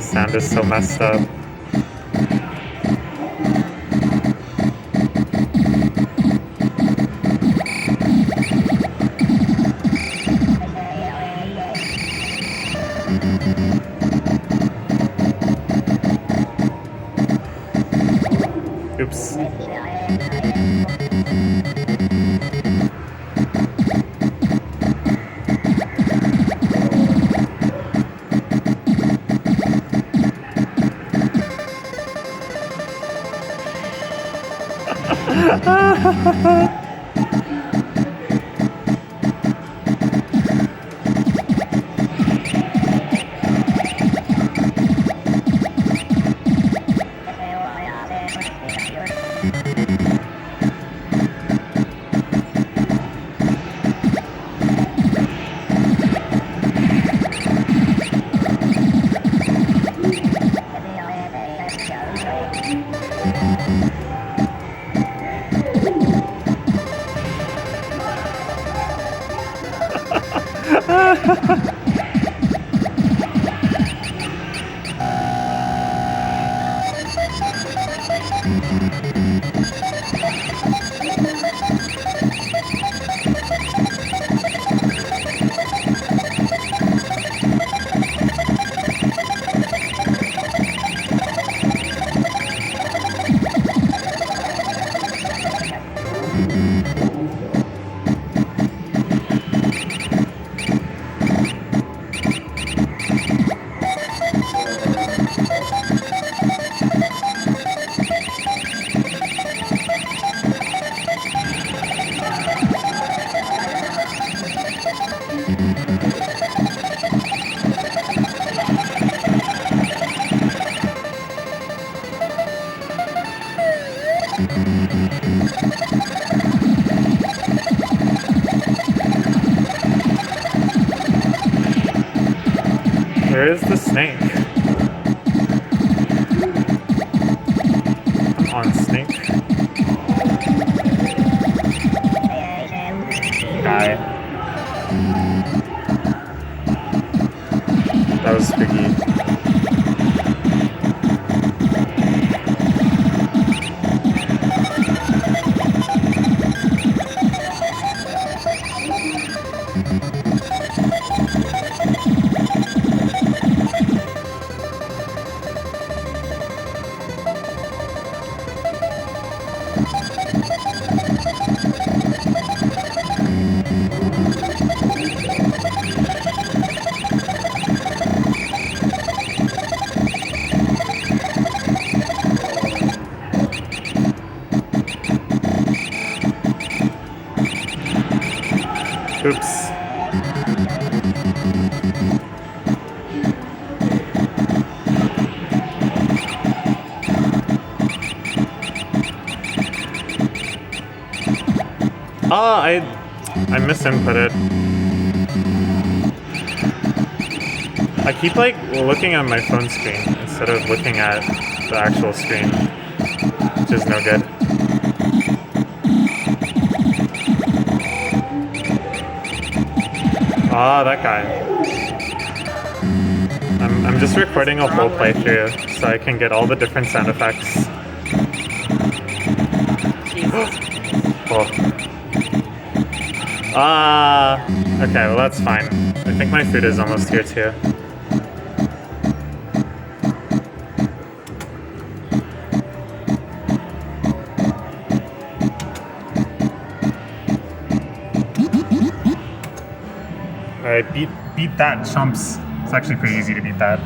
sound is so messed up. Oops. Where is the snake? Come on, snake. Die. That was spooky. Oops. I misinputted. I keep like looking at my phone screen instead of looking at the actual screen, which is no good. Ah, that guy. I'm just recording a whole playthrough so I can get all the different sound effects. Oh. Okay, well that's fine. I think my food is almost here too. Alright, beat that, chumps. It's actually pretty easy to beat that.